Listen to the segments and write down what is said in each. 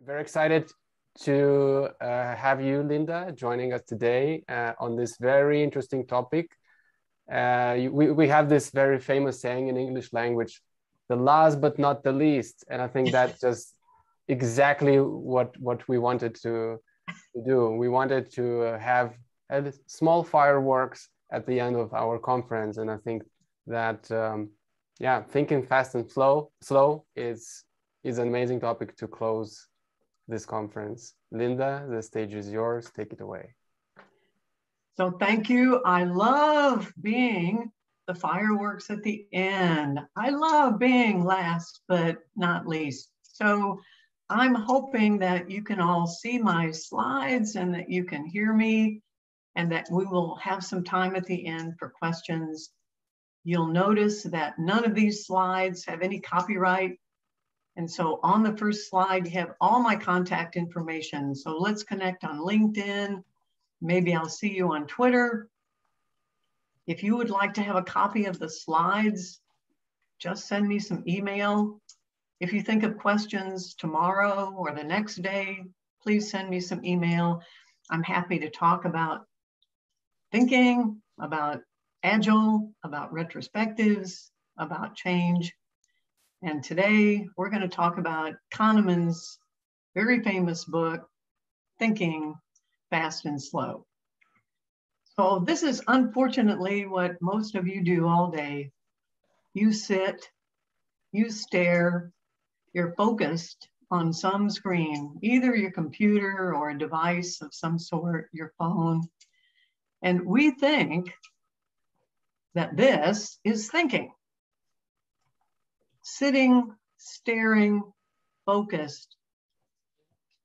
Very excited to have you, Linda, joining us today on this very interesting topic. We have this very famous saying in English language, the last but not the least. And I think that's just exactly what we wanted to do. We wanted to have small fireworks at the end of our conference. And I think that, thinking fast and slow is an amazing topic to close this conference. Linda, the stage is yours. Take it away. So thank you. I love being the fireworks at the end. I love being last but not least. So I'm hoping that you can all see my slides and that you can hear me and that we will have some time at the end for questions. You'll notice that none of these slides have any copyright. And so on the first slide, you have all my contact information. So let's connect on LinkedIn. Maybe I'll see you on Twitter. If you would like to have a copy of the slides, just send me some email. If you think of questions tomorrow or the next day, please send me some email. I'm happy to talk about thinking, about Agile, about retrospectives, about change. And today we're going to talk about Kahneman's very famous book, Thinking Fast and Slow. So this is unfortunately what most of you do all day. You sit, you stare, you're focused on some screen, either your computer or a device of some sort, your phone. And we think that this is thinking. Sitting, staring, focused.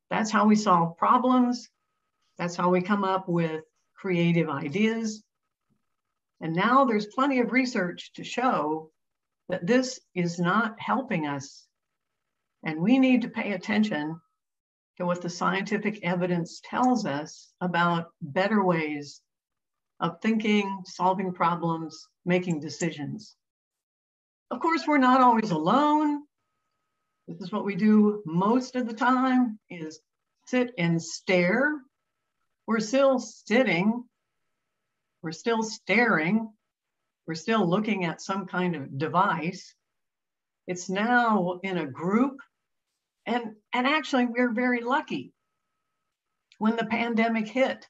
That's how we solve problems. That's how we come up with creative ideas. And now there's plenty of research to show that this is not helping us. And we need to pay attention to what the scientific evidence tells us about better ways of thinking, solving problems, making decisions. Of course, we're not always alone. This is what we do most of the time, is sit and stare. We're still sitting. We're still staring. We're still looking at some kind of device. It's now in a group. And actually, we're very lucky. When the pandemic hit,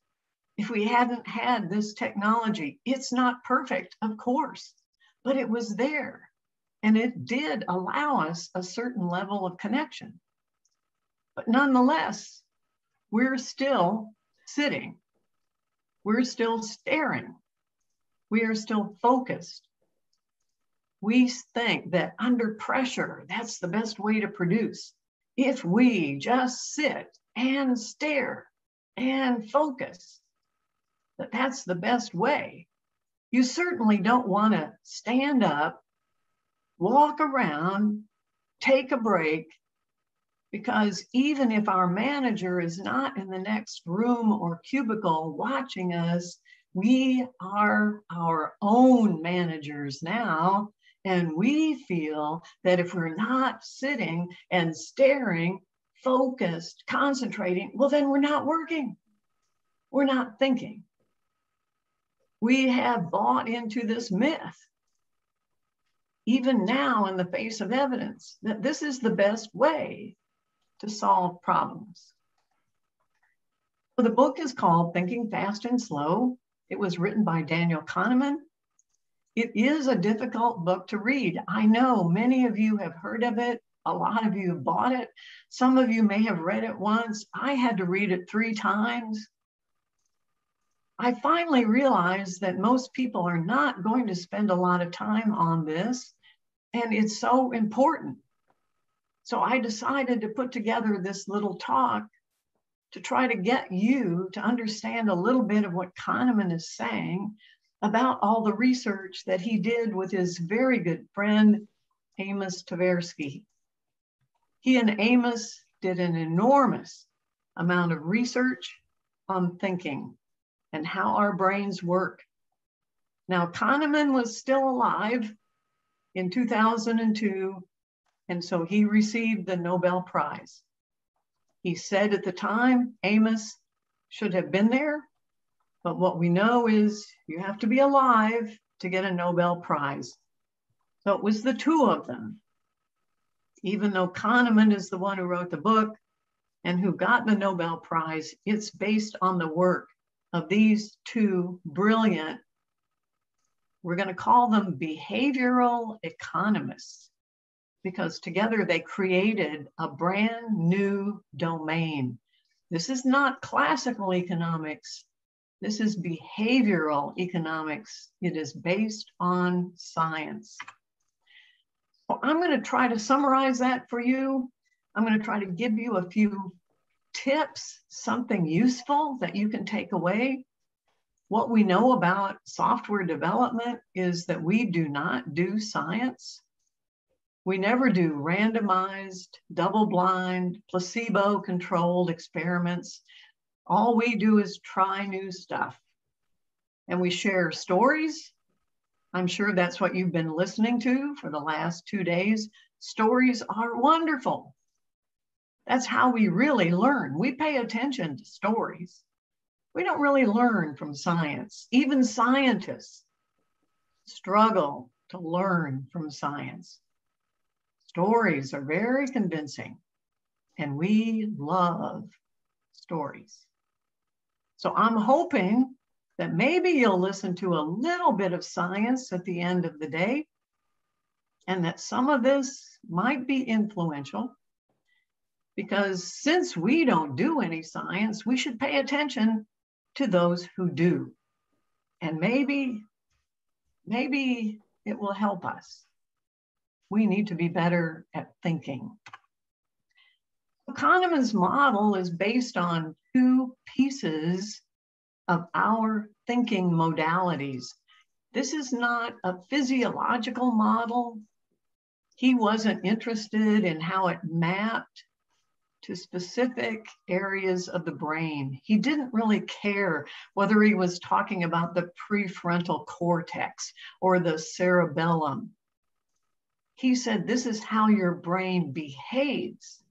if we hadn't had this technology, it's not perfect, of course, but it was there. And it did allow us a certain level of connection. But nonetheless, we're still sitting. We're still staring. We are still focused. We think that under pressure, that's the best way to produce. If we just sit and stare and focus, that's the best way. You certainly don't want to stand up, walk around, take a break, because even if our manager is not in the next room or cubicle watching us, we are our own managers now. And we feel that if we're not sitting and staring, focused, concentrating, well, then we're not working. We're not thinking. We have bought into this myth, even now in the face of evidence, that this is the best way to solve problems. So the book is called Thinking Fast and Slow. It was written by Daniel Kahneman. It is a difficult book to read. I know many of you have heard of it. A lot of you have bought it. Some of you may have read it once. I had to read it 3 times. I finally realized that most people are not going to spend a lot of time on this, and it's so important. So I decided to put together this little talk to try to get you to understand a little bit of what Kahneman is saying about all the research that he did with his very good friend, Amos Tversky. He and Amos did an enormous amount of research on thinking and how our brains work. Now, Kahneman was still alive in 2002, and so he received the Nobel Prize. He said at the time, Amos should have been there, but what we know is you have to be alive to get a Nobel Prize. So it was the two of them. Even though Kahneman is the one who wrote the book and who got the Nobel Prize, it's based on the work of these two brilliant, we're going to call them behavioral economists, because together they created a brand new domain. This is not classical economics. This is behavioral economics. It is based on science. Well, I'm going to try to summarize that for you. I'm going to try to give you a few tips, something useful that you can take away. What we know about software development is that we do not do science. We never do randomized, double-blind, placebo-controlled experiments. All we do is try new stuff. And we share stories. I'm sure that's what you've been listening to for the last 2 days. Stories are wonderful. That's how we really learn. We pay attention to stories. We don't really learn from science. Even scientists struggle to learn from science. Stories are very convincing, and we love stories. So I'm hoping that maybe you'll listen to a little bit of science at the end of the day, and that some of this might be influential, because since we don't do any science, we should pay attention to those who do. And maybe it will help us. We need to be better at thinking. Kahneman's model is based on two pieces of our thinking modalities. This is not a physiological model. He wasn't interested in how it mapped to specific areas of the brain. He didn't really care whether he was talking about the prefrontal cortex or the cerebellum. He said, this is how your brain behaves.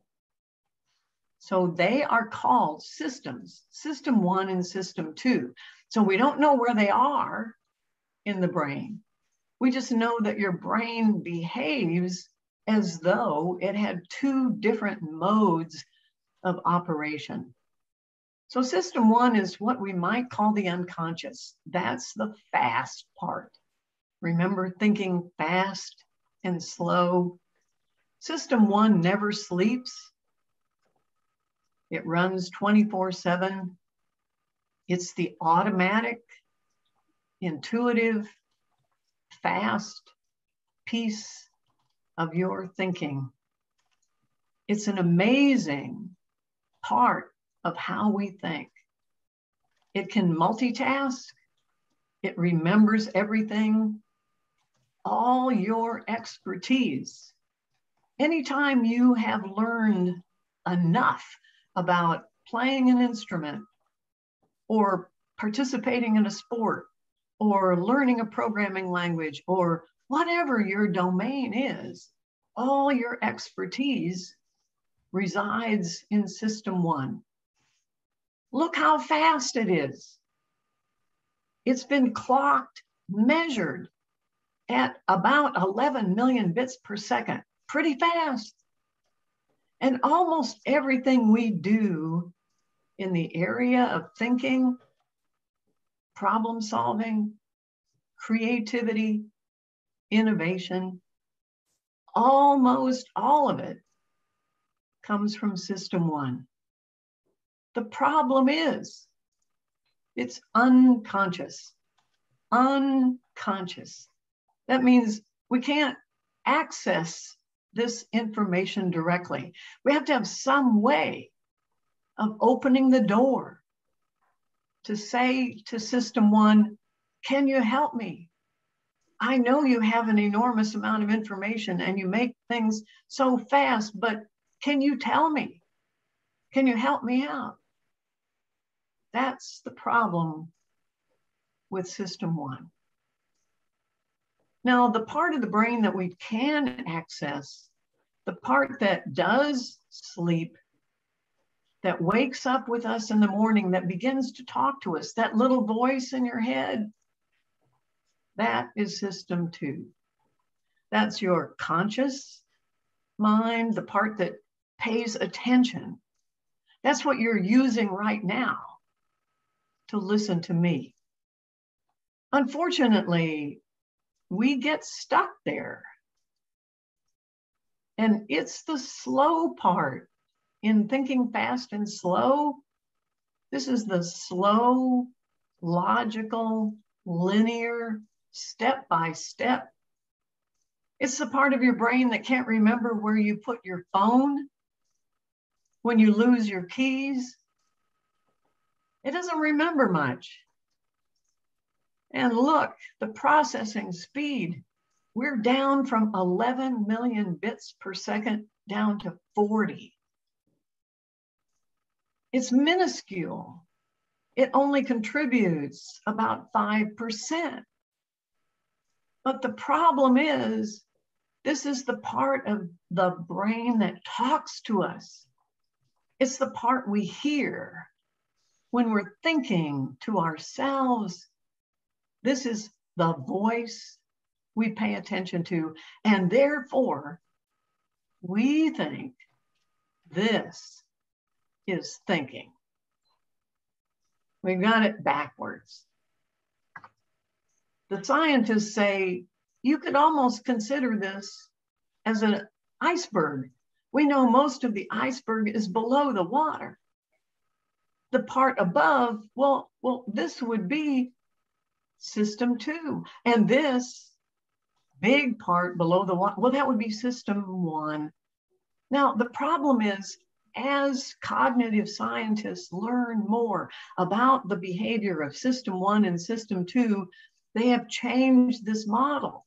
So they are called systems, system 1 and system 2. So we don't know where they are in the brain. We just know that your brain behaves as though it had two different modes of operation. So system 1 is what we might call the unconscious. That's the fast part. Remember thinking fast and slow? System 1 never sleeps. It runs 24/7. It's the automatic, intuitive, fast piece of your thinking. It's an amazing part of how we think. It can multitask. It remembers everything, all your expertise. Anytime you have learned enough about playing an instrument or participating in a sport or learning a programming language or whatever your domain is, all your expertise resides in system 1. Look how fast it is. It's been clocked, measured at about 11 million bits per second, pretty fast. And almost everything we do in the area of thinking, problem solving, creativity, innovation, almost all of it comes from system 1. The problem is it's unconscious. Unconscious. That means we can't access this information directly. We have to have some way of opening the door to say to system 1, can you help me? I know you have an enormous amount of information and you make things so fast, but can you tell me? Can you help me out? That's the problem with system 1. Now, the part of the brain that we can access, the part that does sleep, that wakes up with us in the morning, that begins to talk to us, that little voice in your head, that is system 2. That's your conscious mind, the part that pays attention. That's what you're using right now to listen to me. Unfortunately, we get stuck there. And it's the slow part in thinking fast and slow. This is the slow, logical, linear, step by step. It's the part of your brain that can't remember where you put your phone when you lose your keys. It doesn't remember much. And look, the processing speed, we're down from 11 million bits per second down to 40. It's minuscule. It only contributes about 5%. But the problem is, this is the part of the brain that talks to us. It's the part we hear when we're thinking to ourselves. This is the voice we pay attention to, and therefore, we think this is thinking. We got it backwards. The scientists say you could almost consider this as an iceberg. We know most of the iceberg is below the water. The part above, well, this would be system 2. And this big part below the water, well, that would be system 1. Now, the problem is, as cognitive scientists learn more about the behavior of system 1 and system 2, they have changed this model.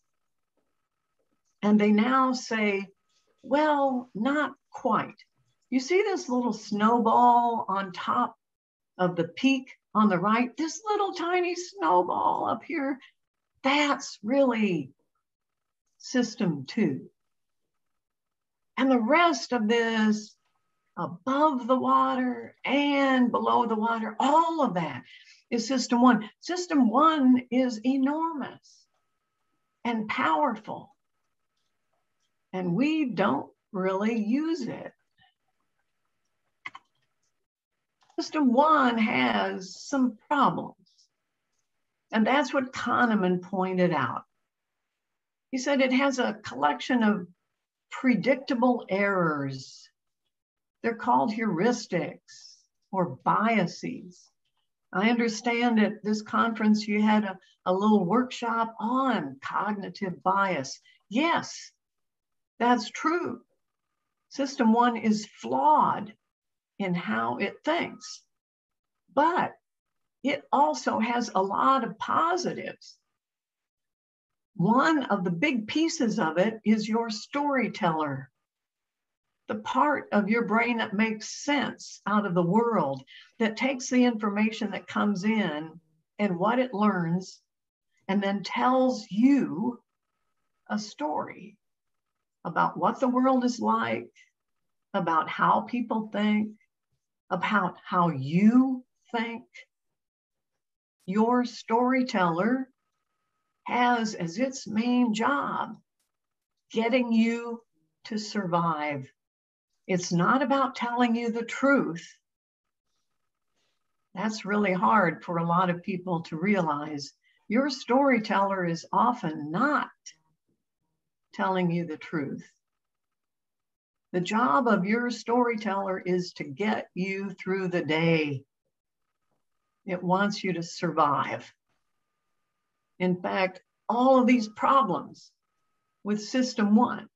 And they now say, well, not quite. You see this little snowball on top of the peak on the right? This little tiny snowball up here, that's really system 2. And the rest of this, above the water and below the water, all of that is system 1. System 1 is enormous and powerful, and we don't really use it. System 1 has some problems, and that's what Kahneman pointed out. He said it has a collection of predictable errors. They're called heuristics or biases. I understand at this conference you had a little workshop on cognitive bias. Yes, that's true. System 1 is flawed in how it thinks, but it also has a lot of positives. One of the big pieces of it is your storyteller, the part of your brain that makes sense out of the world, that takes the information that comes in and what it learns, and then tells you a story about what the world is like, about how people think, about how you think. Your storyteller has as its main job getting you to survive. It's not about telling you the truth. That's really hard for a lot of people to realize. Your storyteller is often not telling you the truth. The job of your storyteller is to get you through the day. It wants you to survive. In fact, all of these problems with system 1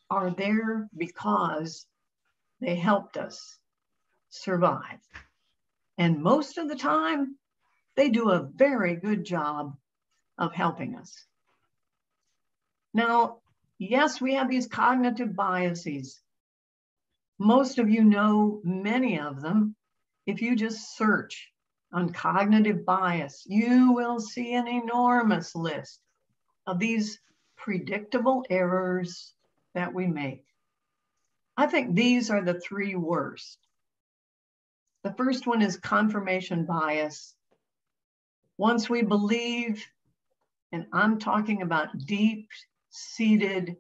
are there because they helped us survive. And most of the time, they do a very good job of helping us. Now, yes, we have these cognitive biases. Most of you know many of them. If you just search on cognitive bias, you will see an enormous list of these predictable errors that we make. I think these are the 3 worst. The first one is confirmation bias. Once we believe, and I'm talking about deep-seated,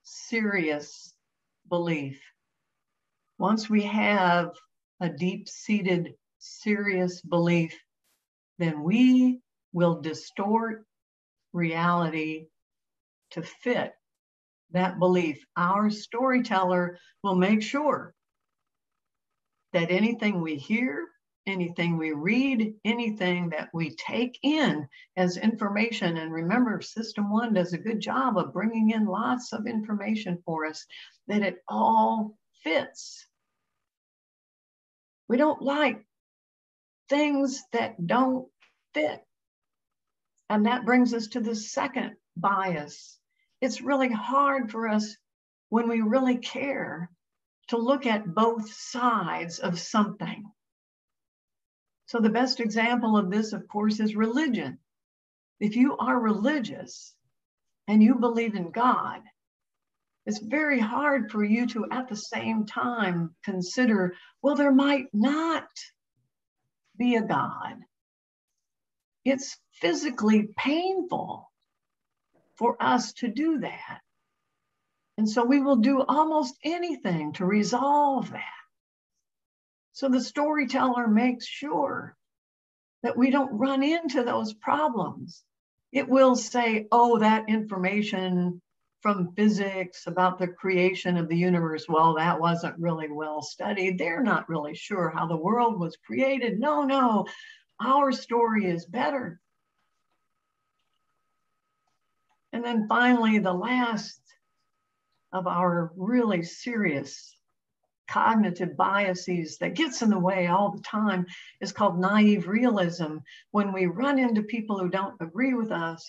serious belief. Once we have a deep-seated, serious belief, then we will distort reality to fit that belief. Our storyteller will make sure that anything we hear, anything we read, anything that we take in as information, and remember, System 1 does a good job of bringing in lots of information for us, that it all fits. We don't like things that don't fit. And that brings us to the second bias. It's really hard for us when we really care to look at both sides of something. So the best example of this, of course, is religion. If you are religious and you believe in God, it's very hard for you to, at the same time, consider, well, there might not be a God. It's physically painful for us to do that. And so we will do almost anything to resolve that. So the storyteller makes sure that we don't run into those problems. It will say, oh, that information from physics about the creation of the universe, well, that wasn't really well studied. They're not really sure how the world was created. No, our story is better. And then finally, the last of our really serious cognitive biases that gets in the way all the time is called naive realism. When we run into people who don't agree with us,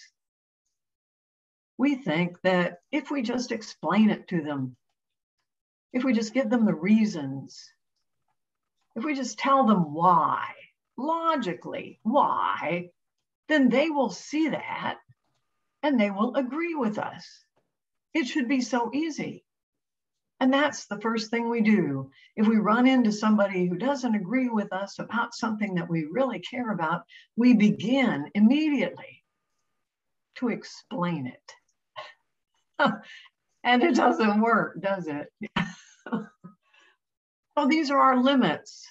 we think that if we just explain it to them, if we just give them the reasons, if we just tell them why, logically why, then they will see that and they will agree with us. It should be so easy. And that's the first thing we do. If we run into somebody who doesn't agree with us about something that we really care about, we begin immediately to explain it. And it doesn't work, does it? So these are our limits.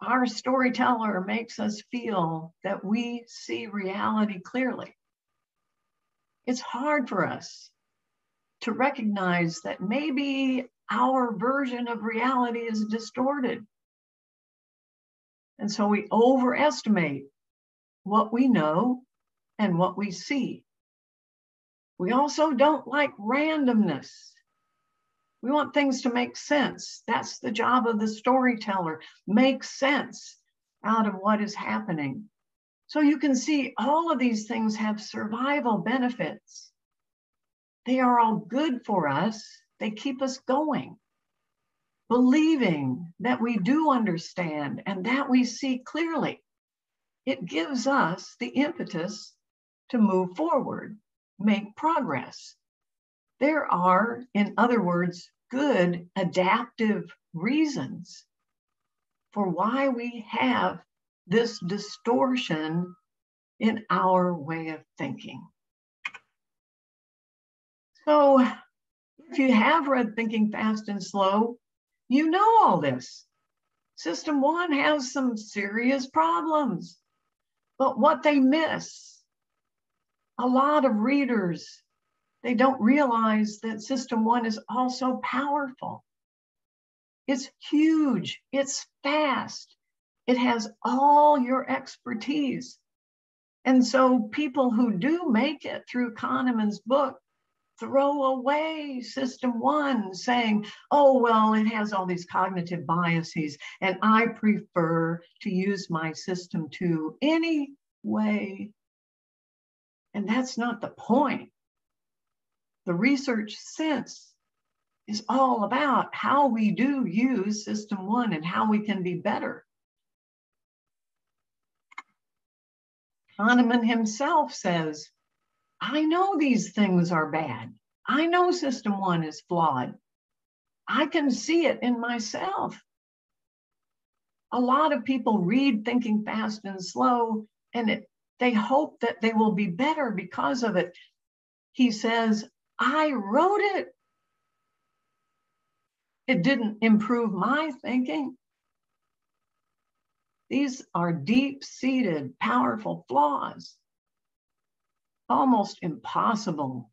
Our storyteller makes us feel that we see reality clearly. It's hard for us to recognize that maybe our version of reality is distorted. And so we overestimate what we know and what we see. We also don't like randomness. We want things to make sense. That's the job of the storyteller, make sense out of what is happening. So you can see all of these things have survival benefits. They are all good for us. They keep us going, believing that we do understand and that we see clearly. It gives us the impetus to move forward, make progress. There are, in other words, good adaptive reasons for why we have this distortion in our way of thinking. So if you have read Thinking Fast and Slow, you know all this. System 1 has some serious problems, but what they miss, a lot of readers, they don't realize that System 1 is also powerful. It's huge, it's fast, it has all your expertise. And so people who do make it through Kahneman's book throw away System 1, saying, oh, well, it has all these cognitive biases, and I prefer to use my System 2 anyway. And that's not the point. The research since is all about how we do use System 1 and how we can be better. Kahneman himself says, I know these things are bad. I know System 1 is flawed. I can see it in myself. A lot of people read Thinking Fast and Slow, and they hope that they will be better because of it. He says, I wrote it. It didn't improve my thinking. These are deep-seated, powerful flaws, almost impossible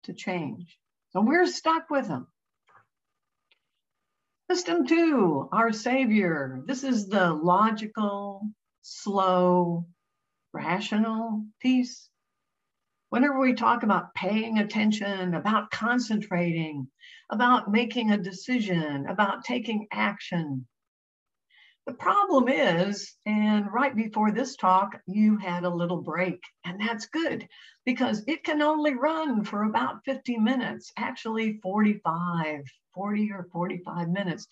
to change. So we're stuck with them. System 2, our savior. This is the logical, slow, rational piece. Whenever we talk about paying attention, about concentrating, about making a decision, about taking action, the problem is, and right before this talk, you had a little break, and that's good because it can only run for about 50 minutes, actually 40 or 45 minutes.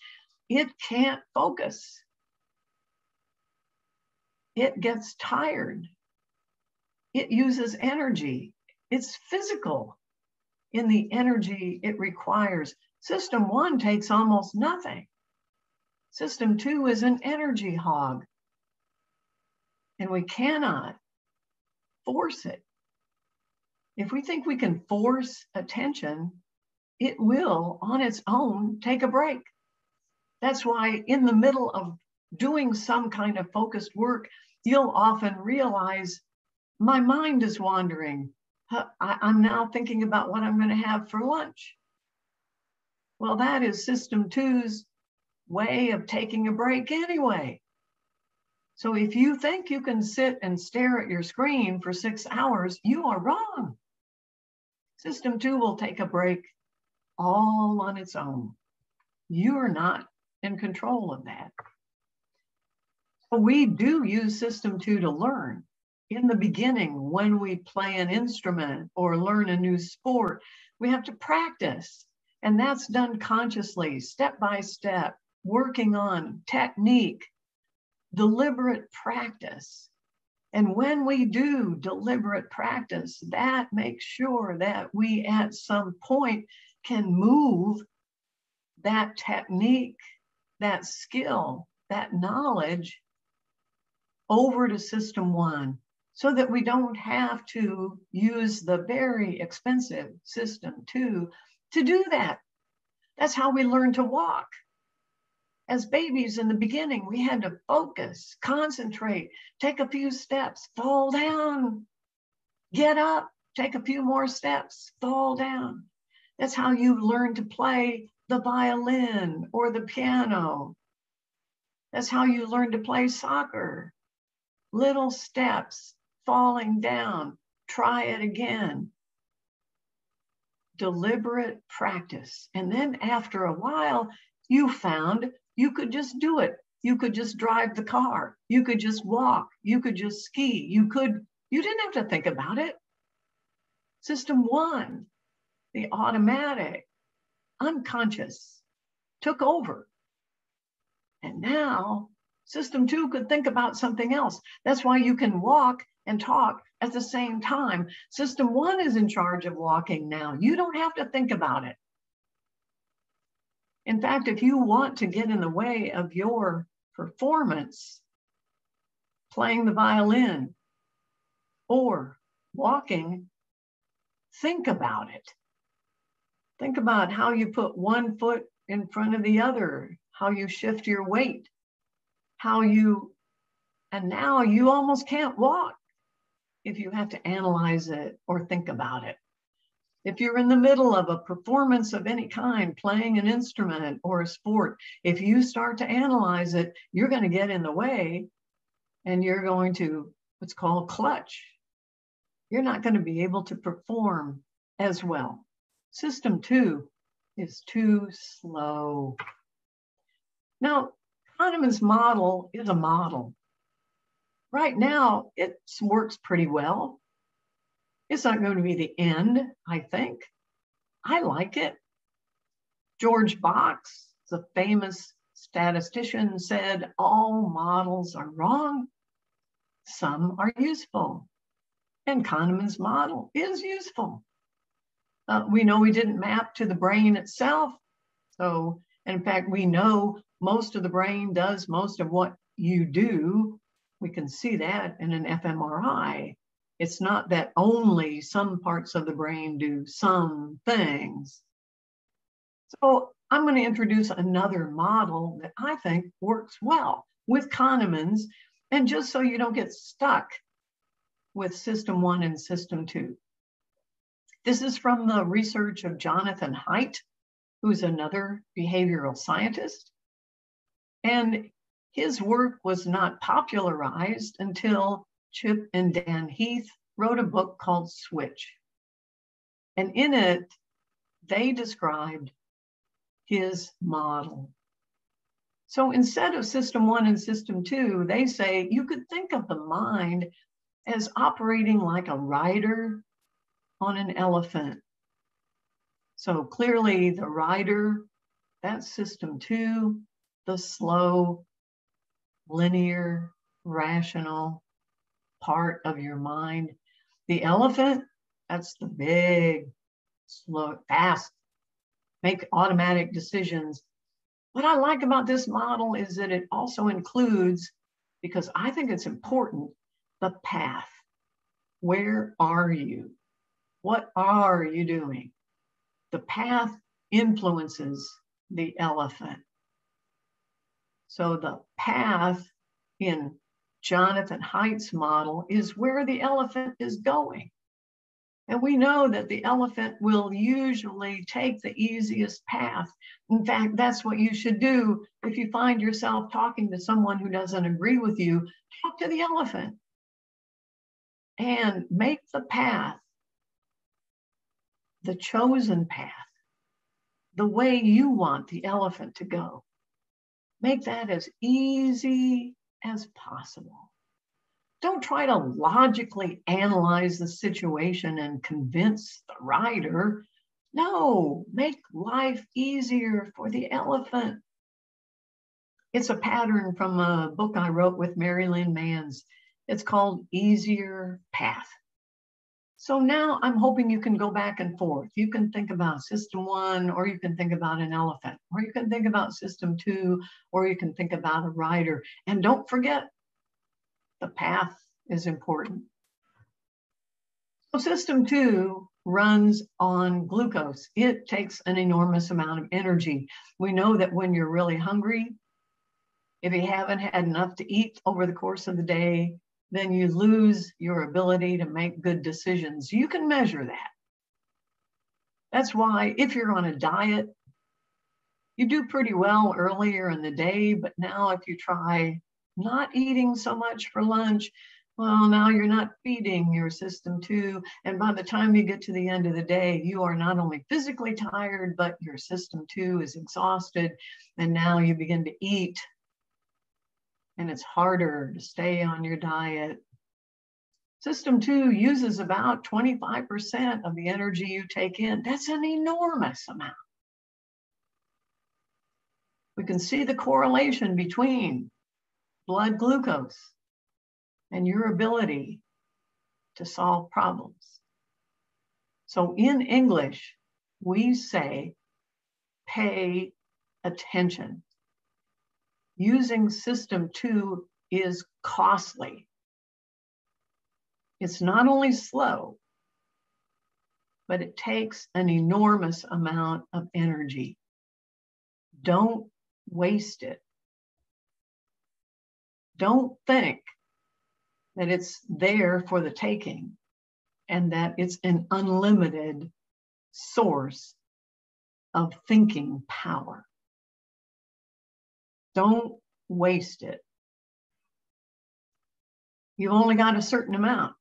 It can't focus. It gets tired. It uses energy. It's physical in the energy it requires. System 1 takes almost nothing. System 2 is an energy hog, and we cannot force it. If we think we can force attention, it will, on its own, take a break. That's why in the middle of doing some kind of focused work, you'll often realize, my mind is wandering. I'm now thinking about what I'm going to have for lunch. Well, that is System 2's way of taking a break anyway. So if you think you can sit and stare at your screen for 6 hours, you are wrong. System 2 will take a break all on its own. You are not in control of that. So we do use System 2 to learn. In the beginning, when we play an instrument or learn a new sport, we have to practice. And that's done consciously, step by step, working on technique, deliberate practice. And when we do deliberate practice, that makes sure that we at some point can move that technique, that skill, that knowledge over to System 1 so that we don't have to use the very expensive System 2 to do that. That's how we learn to walk. As babies in the beginning, we had to focus, concentrate, take a few steps, fall down, get up, take a few more steps, fall down. That's how you learn to play the violin or the piano. That's how you learn to play soccer. Little steps, falling down, try it again. Deliberate practice. And then after a while, you found you could just do it. You could just drive the car. You could just walk. You could just ski. You didn't have to think about it. System 1, the automatic, unconscious, took over. And now System 2 could think about something else. That's why you can walk and talk at the same time. System 1 is in charge of walking now. You don't have to think about it. In fact, if you want to get in the way of your performance, playing the violin or walking, think about it. Think about how you put one foot in front of the other, how you shift your weight, and now you almost can't walk if you have to analyze it or think about it. If you're in the middle of a performance of any kind, playing an instrument or a sport, if you start to analyze it, you're going to get in the way and you're going to what's called clutch. You're not going to be able to perform as well. System 2 is too slow. Now, Kahneman's model is a model. Right now, it works pretty well. It's not going to be the end, I think. I like it. George Box, the famous statistician, said all models are wrong. Some are useful. And Kahneman's model is useful. We know we didn't map to the brain itself. So And in fact, we know most of the brain does most of what you do. We can see that in an fMRI. It's not that only some parts of the brain do some things. So I'm going to introduce another model that I think works well with Kahneman's, and just so you don't get stuck with system 1 and system 2. This is from the research of Jonathan Haidt, who's another behavioral scientist. And his work was not popularized until Chip and Dan Heath wrote a book called Switch. And in it, they described his model. So instead of system 1 and system 2, they say you could think of the mind as operating like a rider on an elephant. So clearly the rider, that's system 2, the slow, linear, rational part of your mind. The elephant, that's the big, slow, fast, make automatic decisions. What I like about this model is that it also includes, because I think it's important, the path. Where are you? What are you doing? The path influences the elephant. So the path in Jonathan Haidt's model is where the elephant is going. And we know that the elephant will usually take the easiest path. In fact, that's what you should do if you find yourself talking to someone who doesn't agree with you. Talk to the elephant and make the path, the chosen path, the way you want the elephant to go. Make that as easy as possible. Don't try to logically analyze the situation and convince the rider. No, make life easier for the elephant. It's a pattern from a book I wrote with Mary Lynn Manns. It's called Easier Path. So now I'm hoping you can go back and forth. You can think about system 1, or you can think about an elephant, or you can think about system 2, or you can think about a rider. And don't forget, the path is important. So system 2 runs on glucose. It takes an enormous amount of energy. We know that when you're really hungry, if you haven't had enough to eat over the course of the day, then you lose your ability to make good decisions. You can measure that. That's why if you're on a diet, you do pretty well earlier in the day, but now if you try not eating so much for lunch, well, now you're not feeding your system 2. And by the time you get to the end of the day, you are not only physically tired, but your system 2 is exhausted. And now you begin to eat, and it's harder to stay on your diet. System 2 uses about 25% of the energy you take in. That's an enormous amount. We can see the correlation between blood glucose and your ability to solve problems. So in English, we say, pay attention. Using system 2 is costly. It's not only slow, but it takes an enormous amount of energy. Don't waste it. Don't think that it's there for the taking and that it's an unlimited source of thinking power. Don't waste it. You've only got a certain amount.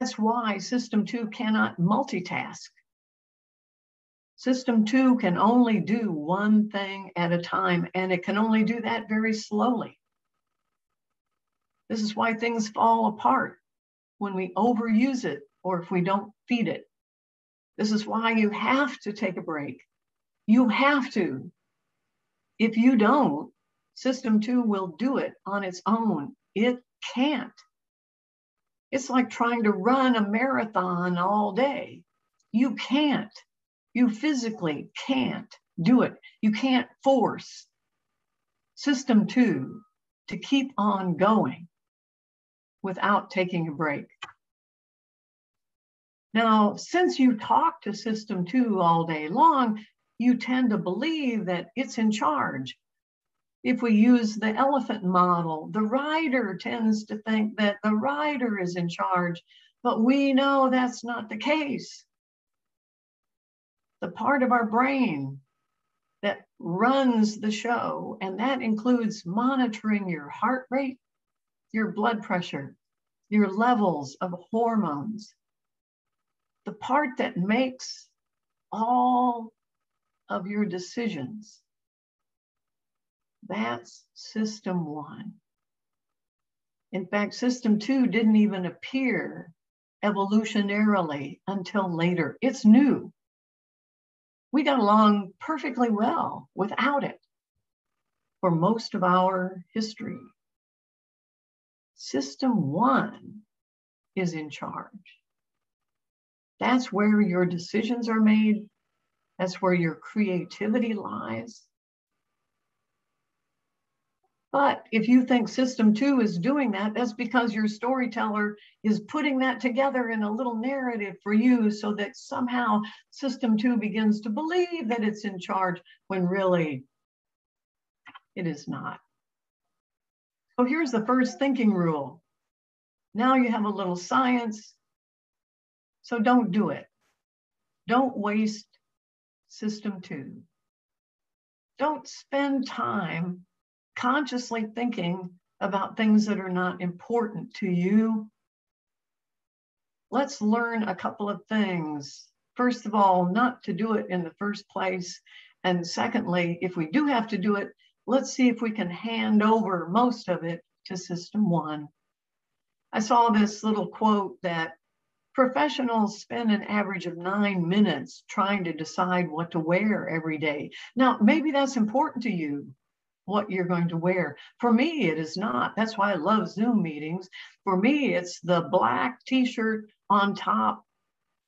That's why system 2 cannot multitask. System 2 can only do one thing at a time, and it can only do that very slowly. This is why things fall apart when we overuse it or if we don't feed it. This is why you have to take a break. You have to. If you don't, system 2 will do it on its own. It can't. It's like trying to run a marathon all day. You can't. You physically can't. do it. You can't force system 2 to keep on going without taking a break. Now, since you talk to system 2 all day long, you tend to believe that it's in charge. If we use the elephant model, the rider tends to think that the rider is in charge, but we know that's not the case. The part of our brain that runs the show, and that includes monitoring your heart rate, your blood pressure, your levels of hormones, the part that makes all of your decisions. That's system 1. In fact, system 2 didn't even appear evolutionarily until later. It's new. We got along perfectly well without it for most of our history. System 1 is in charge. That's where your decisions are made. That's where your creativity lies. But if you think system 2 is doing that, that's because your storyteller is putting that together in a little narrative for you so that somehow system 2 begins to believe that it's in charge when really it is not. So here's the first thinking rule. Now you have a little science, so don't do it. Don't waste system 2. Don't spend time consciously thinking about things that are not important to you. Let's learn a couple of things. First of all, not to do it in the first place. And secondly, if we do have to do it, let's see if we can hand over most of it to system 1. I saw this little quote that professionals spend an average of 9 minutes trying to decide what to wear every day. Now, maybe that's important to you, what you're going to wear. For me, it is not. That's why I love Zoom meetings. For me, it's the black t-shirt on top.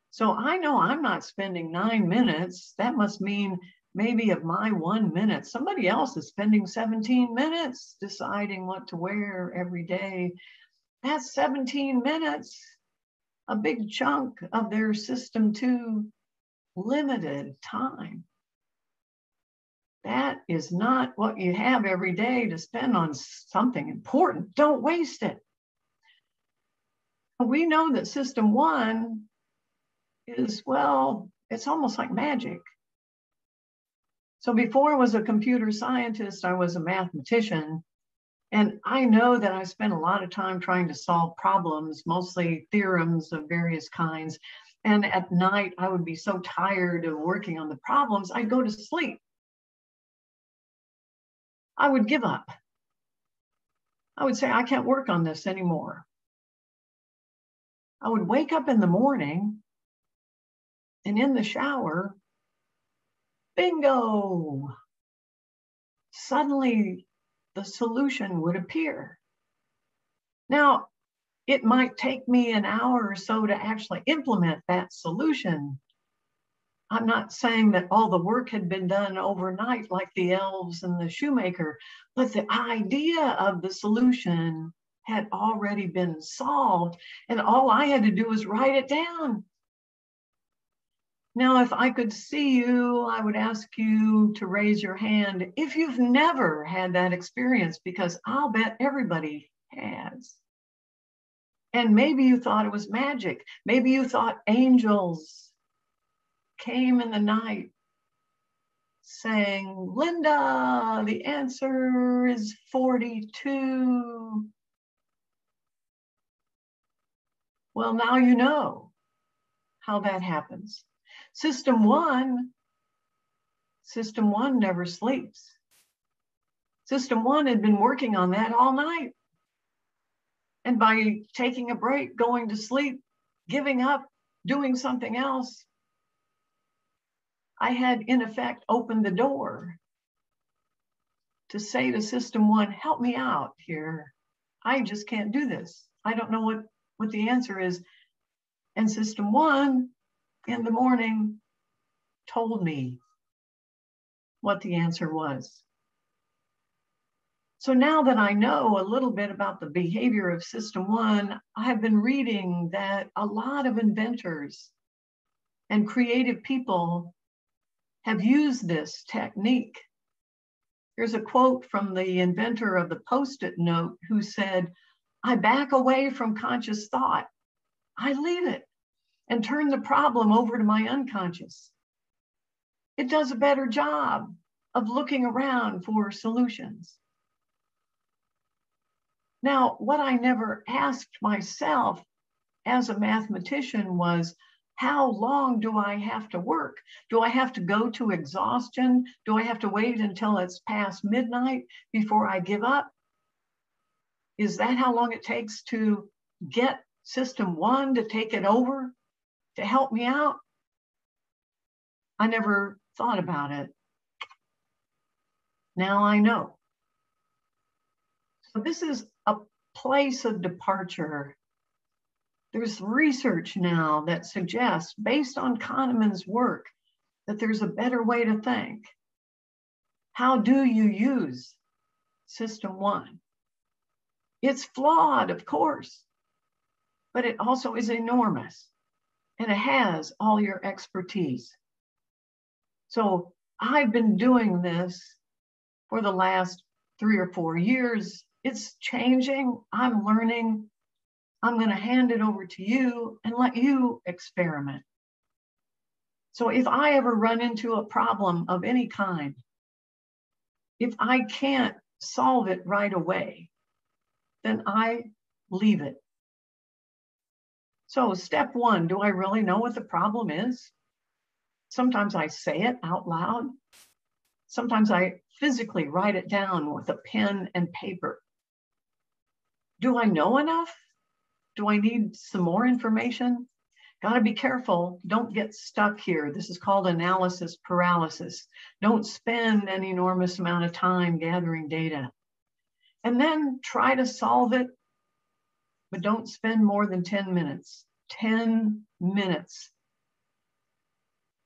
So I know I'm not spending 9 minutes. That must mean maybe of my 1 minute, somebody else is spending 17 minutes deciding what to wear every day. That's 17 minutes, a big chunk of their system 2 limited time. That is not what you have every day to spend on something important. Don't waste it. We know that system 1 is, well, it's almost like magic. So before I was a computer scientist, I was a mathematician. And I know that I spent a lot of time trying to solve problems, mostly theorems of various kinds. And at night, I would be so tired of working on the problems, I'd go to sleep. I would give up. I would say, I can't work on this anymore. I would wake up in the morning and in the shower, bingo, suddenly the solution would appear. Now, it might take me an hour or so to actually implement that solution. I'm not saying that all the work had been done overnight like the elves and the shoemaker, but the idea of the solution had already been solved, and all I had to do was write it down. Now, if I could see you, I would ask you to raise your hand if you've never had that experience, because I'll bet everybody has. And maybe you thought it was magic. Maybe you thought angels came in the night saying, Linda, the answer is 42. Well, now you know how that happens. System 1 never sleeps. System 1 had been working on that all night. And by taking a break, going to sleep, giving up, doing something else, I had, in effect, opened the door to say to system 1, help me out here. I just can't do this. I don't know what the answer is. And system 1 in the morning told me what the answer was. So now that I know a little bit about the behavior of System 1, I have been reading that a lot of inventors and creative people have used this technique. Here's a quote from the inventor of the Post-it note who said, "I back away from conscious thought. I leave it and turn the problem over to my unconscious. It does a better job of looking around for solutions." Now, what I never asked myself as a mathematician was, how long do I have to work? Do I have to go to exhaustion? Do I have to wait until it's past midnight before I give up? Is that how long it takes to get System 1 to take it over, to help me out? I never thought about it. Now I know. So this is a place of departure. There's research now that suggests, based on Kahneman's work, that there's a better way to think. How do you use System 1? It's flawed, of course, but it also is enormous, and it has all your expertise. So I've been doing this for the last 3 or 4 years. It's changing. I'm learning. I'm going to hand it over to you and let you experiment. So if I ever run into a problem of any kind, if I can't solve it right away, then I leave it. So step 1, do I really know what the problem is? Sometimes I say it out loud. Sometimes I physically write it down with a pen and paper. Do I know enough? Do I need some more information? Got to be careful. Don't get stuck here. This is called analysis paralysis. Don't spend an enormous amount of time gathering data. And then try to solve it, but don't spend more than 10 minutes. 10 minutes.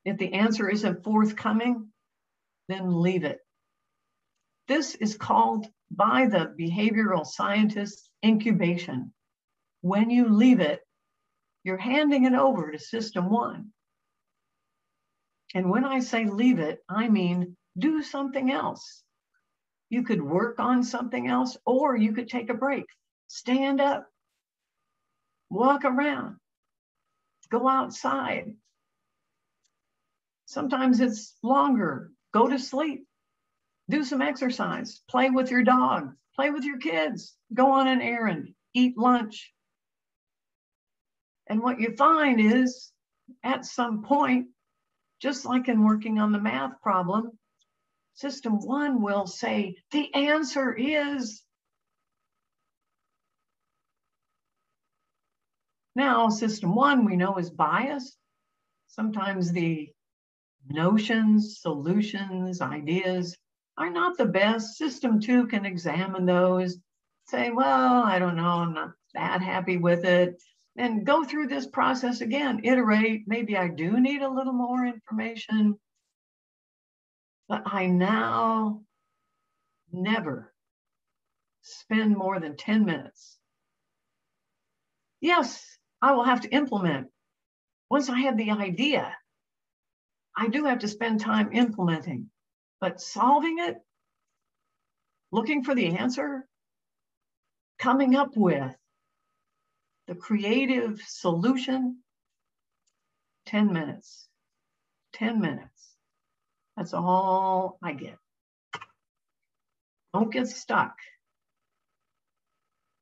If the answer isn't forthcoming, then leave it. This is called, by the behavioral scientists, incubation. When you leave it, you're handing it over to System 1. And when I say leave it, I mean do something else. You could work on something else, or you could take a break. Stand up, walk around, go outside. Sometimes it's longer. Go to sleep, do some exercise, play with your dog, play with your kids, go on an errand, eat lunch. And what you find is, at some point, just like in working on the math problem, System 1 will say, the answer is. Now, System 1 we know is biased. Sometimes the notions, solutions, ideas are not the best. System 2 can examine those, say, well, I don't know, I'm not that happy with it, and go through this process again, iterate. Maybe I do need a little more information, but I now never spend more than 10 minutes. Yes, I will have to implement. Once I have the idea, I do have to spend time implementing, but solving it, looking for the answer, coming up with the creative solution, 10 minutes, 10 minutes. That's all I get. Don't get stuck.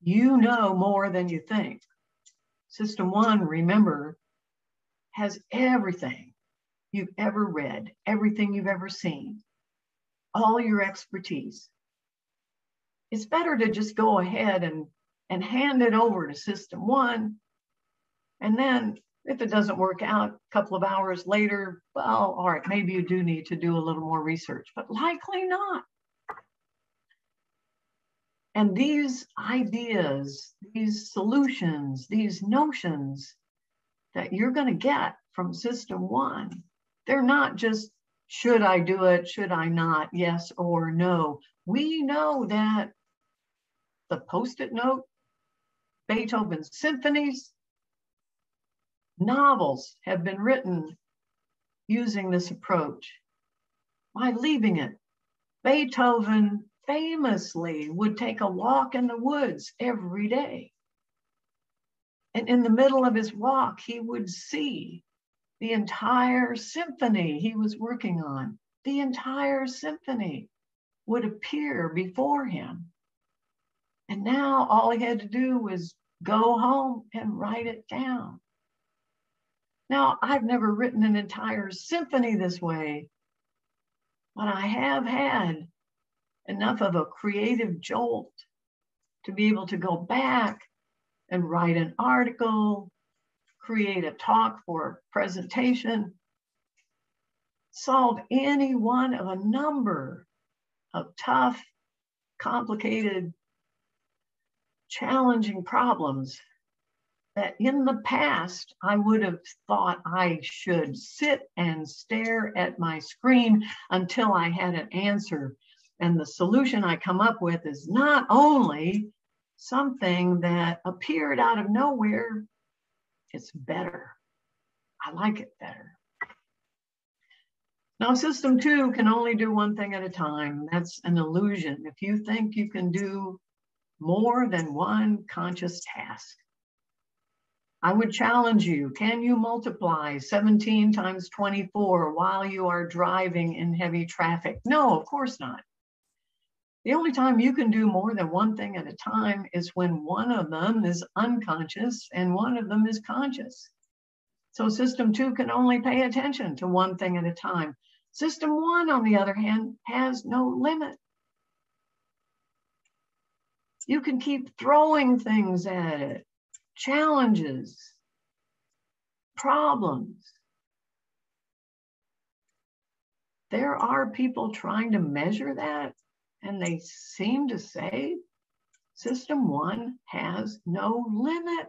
You know more than you think. System 1, remember, has everything you've ever read, everything you've ever seen, all your expertise. It's better to just go ahead and hand it over to System 1. And then if it doesn't work out a couple of hours later, well, all right, maybe you do need to do a little more research, but likely not. And these ideas, these solutions, these notions that you're going to get from System 1, they're not just Should I do it? Should I not? Yes or no. We know that the Post-it note, Beethoven's symphonies, novels have been written using this approach. By leaving it, Beethoven famously would take a walk in the woods every day. And in the middle of his walk, he would see the entire symphony he was working on. The entire symphony would appear before him. And now all he had to do was go home and write it down. Now, I've never written an entire symphony this way, but I have had enough of a creative jolt to be able to go back and write an article, create a talk for a presentation, solve any one of a number of tough, complicated, challenging problems that in the past I would have thought I should sit and stare at my screen until I had an answer. And the solution I come up with is not only something that appeared out of nowhere, it's better. I like it better. Now, system 2 can only do one thing at a time. That's an illusion. If you think you can do more than one conscious task, I would challenge you. Can you multiply 17 times 24 while you are driving in heavy traffic? No, of course not. The only time you can do more than one thing at a time is when one of them is unconscious and one of them is conscious. So system 2 can only pay attention to one thing at a time. System 1, on the other hand, has no limit. You can keep throwing things at it, challenges, problems. There are people trying to measure that, and they seem to say system 1 has no limit.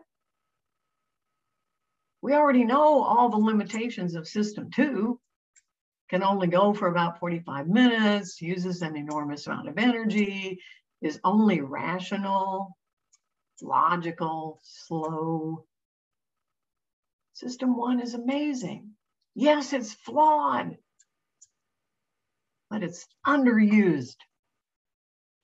We already know all the limitations of system 2. Can only go for about 45 minutes, uses an enormous amount of energy, is only rational, logical, slow. System 1 is amazing. Yes, it's flawed, but it's underused.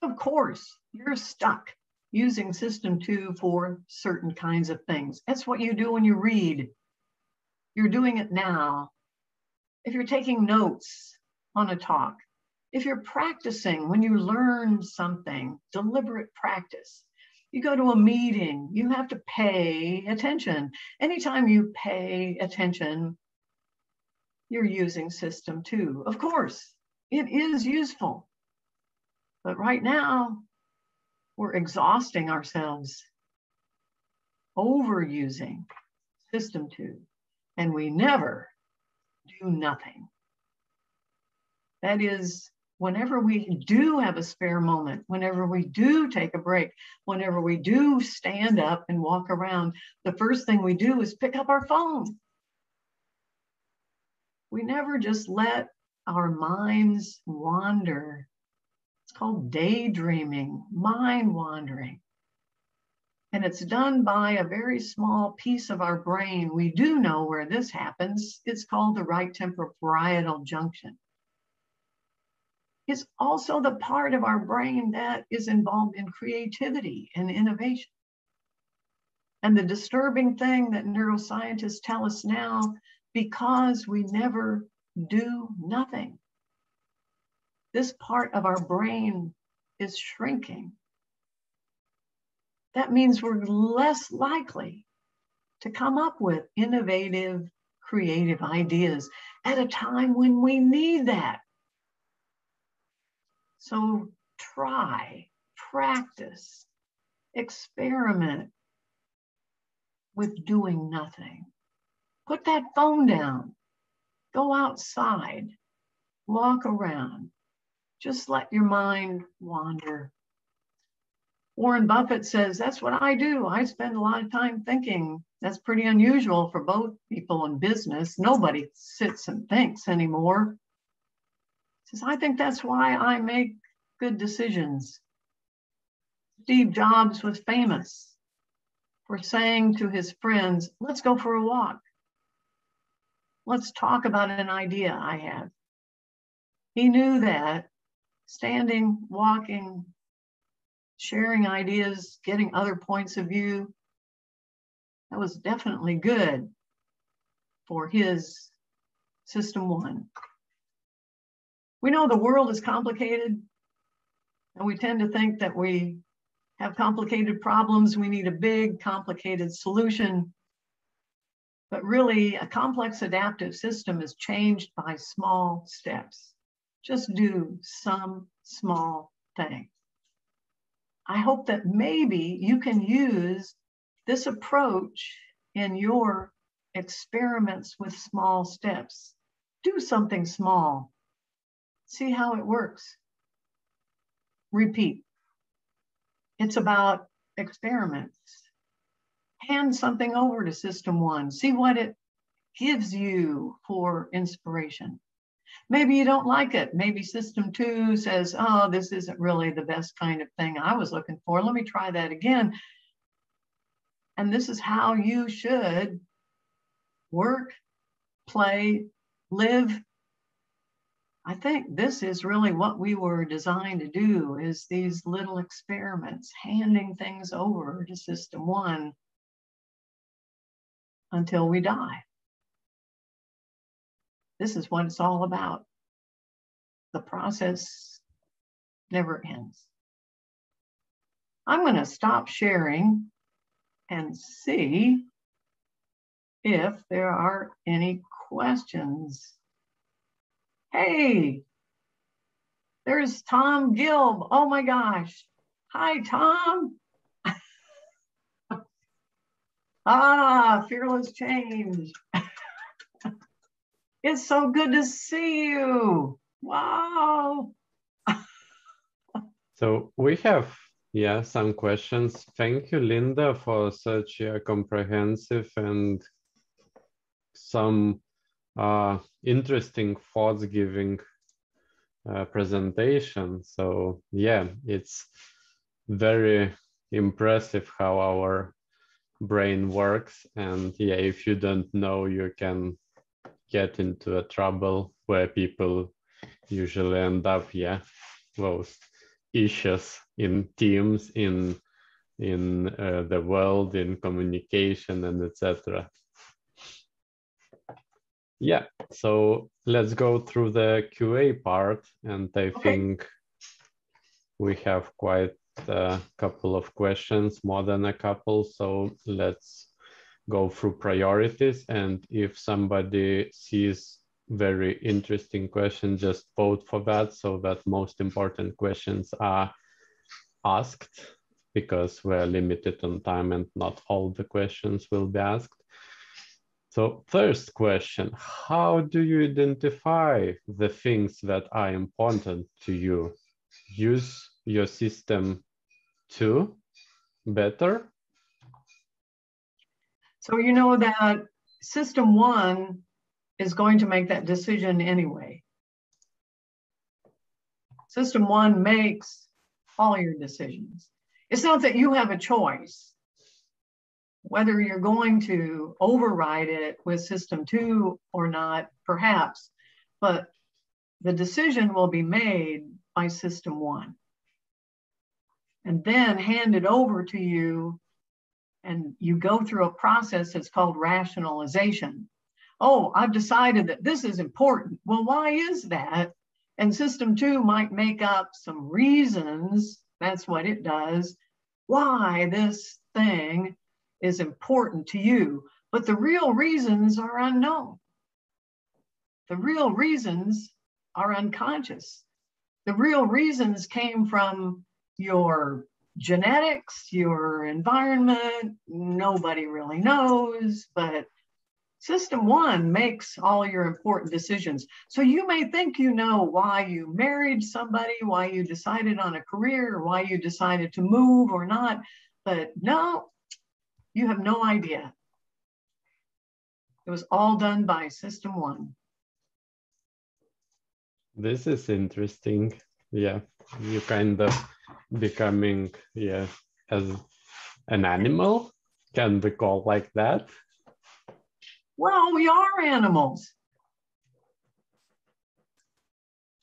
Of course, you're stuck using system 2 for certain kinds of things. That's what you do when you read. You're doing it now. If you're taking notes on a talk, if you're practicing when you learn something, deliberate practice. You go to a meeting, you have to pay attention. Anytime you pay attention, you're using system 2. Of course, it is useful. But right now, we're exhausting ourselves, overusing system 2, and we never do nothing. That is, whenever we do have a spare moment, whenever we do take a break, whenever we do stand up and walk around, the first thing we do is pick up our phone. We never just let our minds wander. It's called daydreaming, mind wandering. And it's done by a very small piece of our brain. We do know where this happens. It's called the right temporal parietal junction. It's also the part of our brain that is involved in creativity and innovation. And the disturbing thing that neuroscientists tell us now, because we never do nothing, this part of our brain is shrinking. That means we're less likely to come up with innovative, creative ideas at a time when we need that. So try, practice, experiment with doing nothing. Put that phone down, go outside, walk around, just let your mind wander. Warren Buffett says, that's what I do. I spend a lot of time thinking. That's pretty unusual for both people in business. Nobody sits and thinks anymore. Says, I think that's why I make good decisions. Steve Jobs was famous for saying to his friends, let's go for a walk. Let's talk about an idea I have. He knew that standing, walking, sharing ideas, getting other points of view, that was definitely good for his system one. We know the world is complicated, and we tend to think that we have complicated problems. We need a big, complicated solution. But really, a complex adaptive system is changed by small steps. Just do some small thing. I hope that maybe you can use this approach in your experiments with small steps. Do something small. See how it works. Repeat. It's about experiments. Hand something over to system one. See what it gives you for inspiration. Maybe you don't like it. Maybe system two says, oh, this isn't really the best kind of thing I was looking for. Let me try that again. And this is how you should work, play, live. I think this is really what we were designed to do, is these little experiments, handing things over to system one until we die. This is what it's all about. The process never ends. I'm going to stop sharing and see if there are any questions. Hey, there's Tom Gilb. Oh my gosh. Hi, Tom. Fearless Change. It's so good to see you. Wow. So we have, some questions. Thank you, Linda, for such a comprehensive and some interesting thoughts-giving presentation. So it's very impressive how our brain works. And if you don't know, you can get into a trouble where people usually end up, those issues in teams, in the world, in communication, and etc. So let's go through the QA part, and I think we have quite a couple of questions, more than a couple. So let's go through priorities, and if somebody sees very interesting question, just vote for that, so that most important questions are asked, because we're limited on time and not all the questions will be asked. So first question, how do you identify the things that are important to you? Use your system two better? So you know that system one is going to make that decision anyway. System one makes all your decisions. It's not that you have a choice whether you're going to override it with system two or not, perhaps, but the decision will be made by system one and then handed over to you, and you go through a process that's called rationalization. Oh, I've decided that this is important. Well, why is that? And system two might make up some reasons, that's what it does, why this thing is important to you. But the real reasons are unknown. The real reasons are unconscious. The real reasons came from your genetics, your environment. Nobody really knows, but system one makes all your important decisions. So you may think you know why you married somebody, why you decided on a career, or why you decided to move or not, but no, you have no idea. It was all done by system one. This is interesting. Yeah, you kind of becoming, yeah, as an animal, can we call like that? Well, we are animals.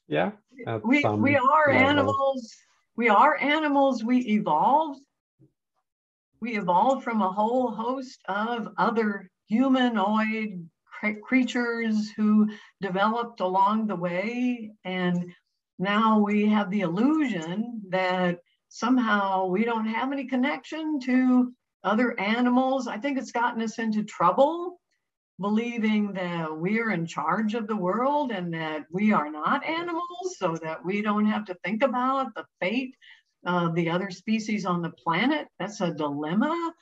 Yeah, at We some are level. animals. We are animals. We evolved. We evolved from a whole host of other humanoid creatures who developed along the way. And now we have the illusion that somehow we don't have any connection to other animals. I think it's gotten us into trouble, believing that we're in charge of the world and that we are not animals, so that we don't have to think about the fate of the other species on the planet. That's a dilemma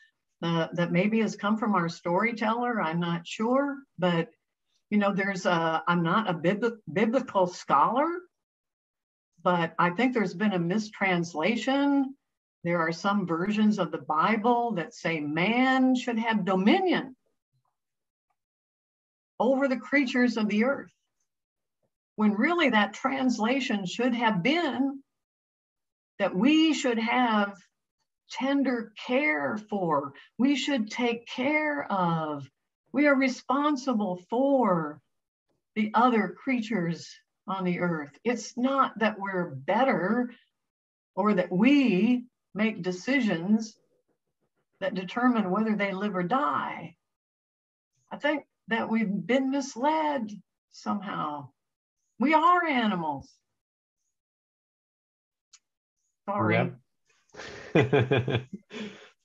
that maybe has come from our storyteller. I'm not sure, but you know, I'm not a biblical scholar, but I think there's been a mistranslation. There are some versions of the Bible that say man should have dominion over the creatures of the earth, when really that translation should have been that we should have tender care for, we should take care of, we are responsible for the other creatures on the earth. It's not that we're better or that we make decisions that determine whether they live or die. I think that we've been misled somehow. We are animals. Sorry. Yeah.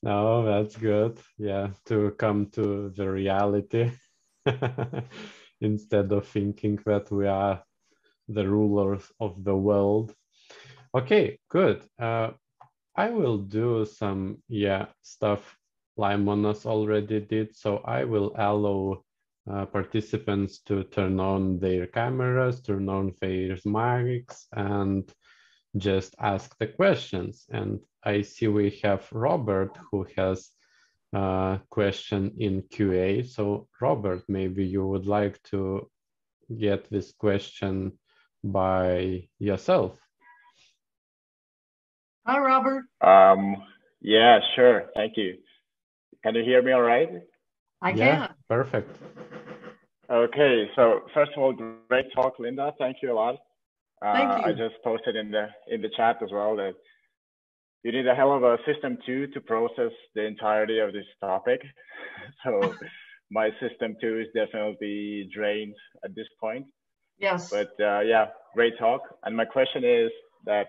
No, that's good. Yeah, to come to the reality instead of thinking that we are the rulers of the world. Okay, good. I will do some, stuff Limonas already did. So I will allow participants to turn on their cameras, turn on their mics, and just ask the questions. And I see we have Robert who has a question in QA. So Robert, maybe you would like to get this question by yourself. Hi, Robert. Yeah, sure. Thank you. Can you hear me all right? I can. Perfect. Okay, so first of all, great talk, Linda. Thank you a lot. Thank you. I just posted in the chat as well that you need a hell of a system 2 to process the entirety of this topic. So my system 2 is definitely drained at this point. Yes. But yeah, great talk. And my question is that,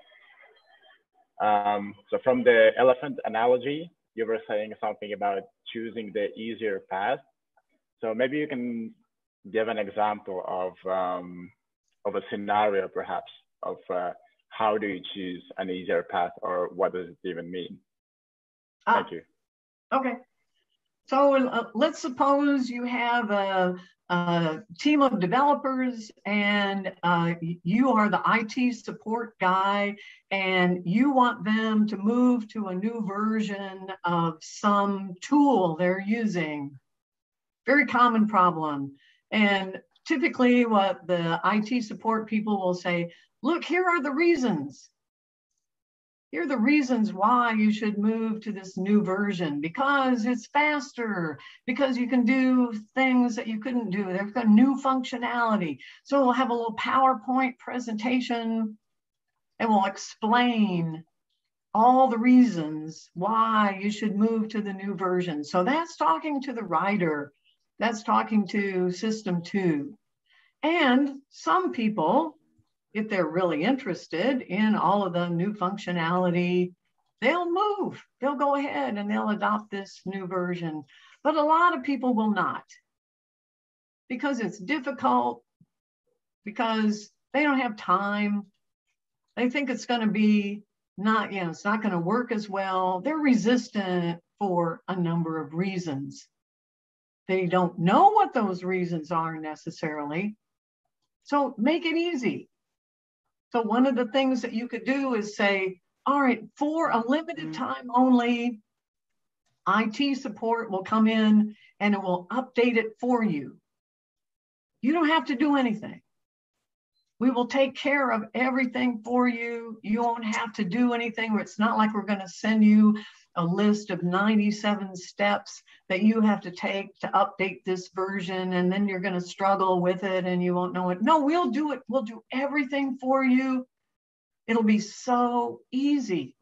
so from the elephant analogy, you were saying something about choosing the easier path. So maybe you can give an example of a scenario, perhaps, of how do you choose an easier path, or what does it even mean? Thank you. Okay. So let's suppose you have a team of developers and you are the IT support guy and you want them to move to a new version of some tool they're using. Very common problem. And typically what the IT support people will say, look, here are the reasons. Here are the reasons why you should move to this new version, because it's faster, because you can do things that you couldn't do. There's got new functionality. So we'll have a little PowerPoint presentation and we'll explain all the reasons why you should move to the new version. So that's talking to the writer. That's talking to system 2. And some people, if they're really interested in all of the new functionality, they'll move. They'll go ahead and they'll adopt this new version. But a lot of people will not, because it's difficult, because they don't have time. They think it's going to be not, it's not going to work as well. They're resistant for a number of reasons. They don't know what those reasons are necessarily. So make it easy. So one of the things that you could do is say, all right, for a limited time only, IT support will come in and it will update it for you. You don't have to do anything. We will take care of everything for you. You won't have to do anything. It's not like we're going to send you a list of 97 steps that you have to take to update this version, and then you're going to struggle with it and you won't know it. No, we'll do it. We'll do everything for you. It'll be so easy.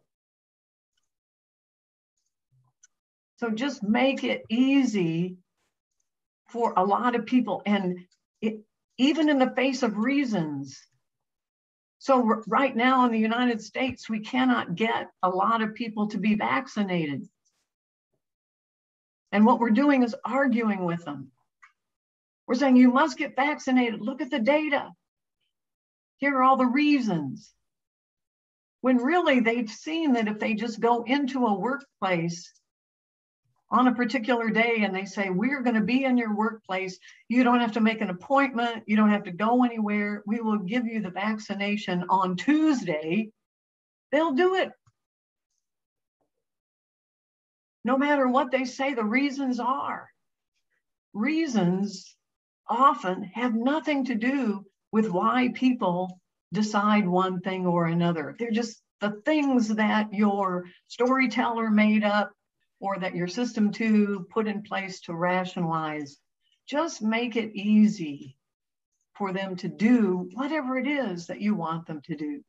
So just make it easy for a lot of people, and even in the face of reasons. So right now in the United States, we cannot get a lot of people to be vaccinated. And what we're doing is arguing with them. We're saying, you must get vaccinated. Look at the data. Here are all the reasons. When really they've seen that if they just go into a workplace on a particular day and they say, we're going to be in your workplace, you don't have to make an appointment, you don't have to go anywhere, we will give you the vaccination on Tuesday, they'll do it. No matter what they say the reasons are. Reasons often have nothing to do with why people decide one thing or another. They're just the things that your storyteller made up or that your system 2 put in place to rationalize. Just make it easy for them to do whatever it is that you want them to do.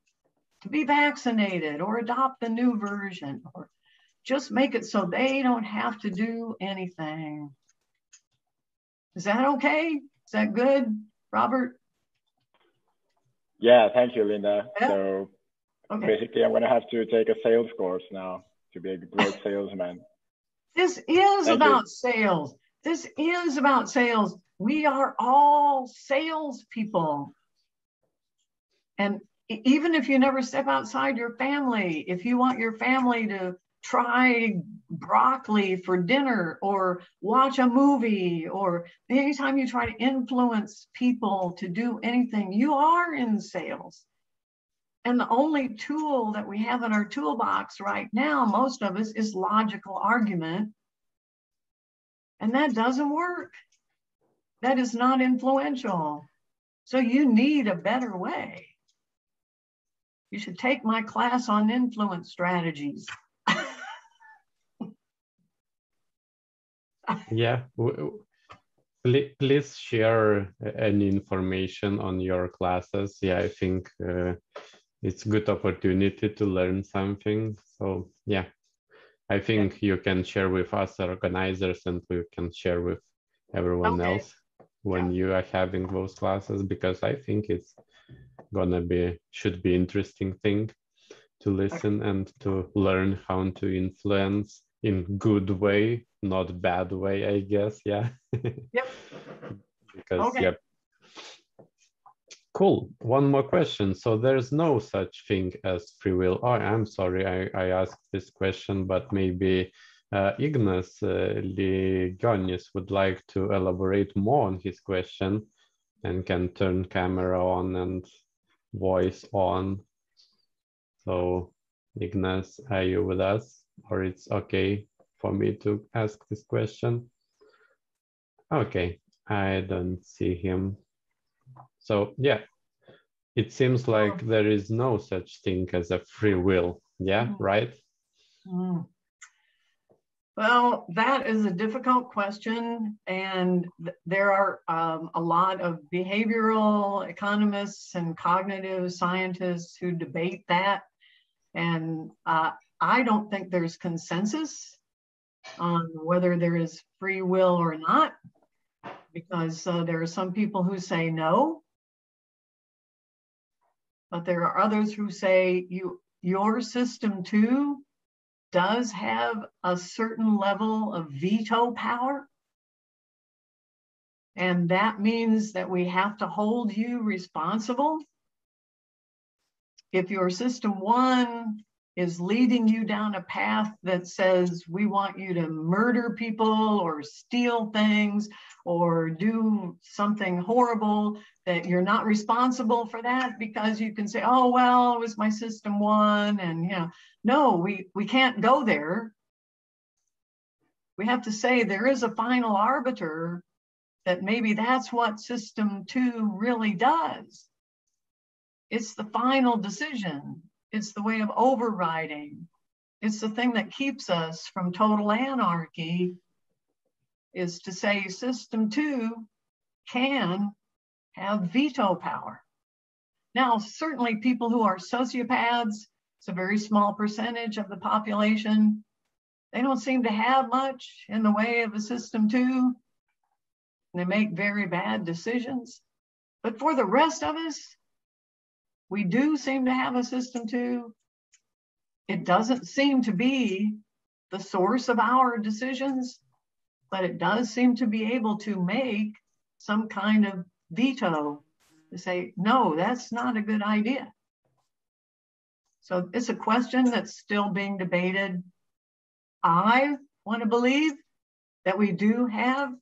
To be vaccinated or adopt the new version, or just make it so they don't have to do anything. Is that okay? Is that good, Robert? Yeah, thank you, Linda. Yeah. So Okay. basically, I'm going to have to take a sales course now to be a great salesman. This is Thank about you. sales. This is about sales. We are all salespeople. And even if you never step outside your family, if you want your family to try broccoli for dinner or watch a movie, or anytime you try to influence people to do anything, you are in sales. And the only tool that we have in our toolbox right now, most of us, is logical argument. And that doesn't work. That is not influential. So you need a better way. You should take my class on influence strategies. Yeah, please share any information on your classes. Yeah, I think it's a good opportunity to learn something. So yeah, I think you can share with us organizers, and we can share with everyone else when you are having those classes, because I think it's should be interesting thing to listen and to learn how to influence in good way, not bad way, I guess. Yeah. Yep. Because yep. Cool. One more question. So there's no such thing as free will. Oh, I'm sorry, I asked this question, but maybe Ignas Ligionis would like to elaborate more on his question and can turn camera on and voice on. So Ignas, are you with us, or it's okay for me to ask this question? Okay, I don't see him. So yeah, it seems like there is no such thing as a free will. Yeah, right? Well, that is a difficult question. And there are a lot of behavioral economists and cognitive scientists who debate that. And I don't think there's consensus on whether there is free will or not, because there are some people who say no. But there are others who say your system 2 does have a certain level of veto power. And that means that we have to hold you responsible. If your system 1 is leading you down a path that says we want you to murder people or steal things or do something horrible, that you're not responsible for that, because you can say, oh, well, it was my system 1. And no, we can't go there. We have to say there is a final arbiter, that maybe that's what system 2 really does. It's the final decision. It's the way of overriding. It's the thing that keeps us from total anarchy, is to say system 2 can have veto power. Now, certainly people who are sociopaths, it's a very small percentage of the population. They don't seem to have much in the way of a system 2. They make very bad decisions. But for the rest of us, we do seem to have a system 2. It doesn't seem to be the source of our decisions, but it does seem to be able to make some kind of veto to say, no, that's not a good idea. So it's a question that's still being debated. I want to believe that we do have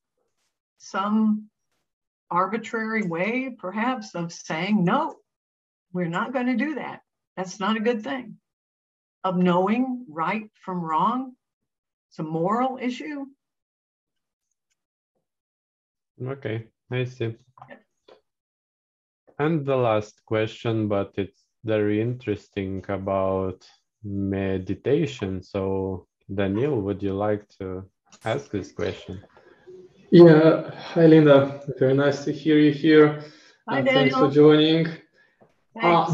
some arbitrary way, perhaps, of saying, no, we're not going to do that. That's not a good thing. Of knowing right from wrong. It's a moral issue. Okay, I see. And the last question, but it's very interesting, about meditation. So, Daniel, would you like to ask this question? Yeah, hi Linda. Very nice to hear you here. Hi, Daniel. Thanks for joining.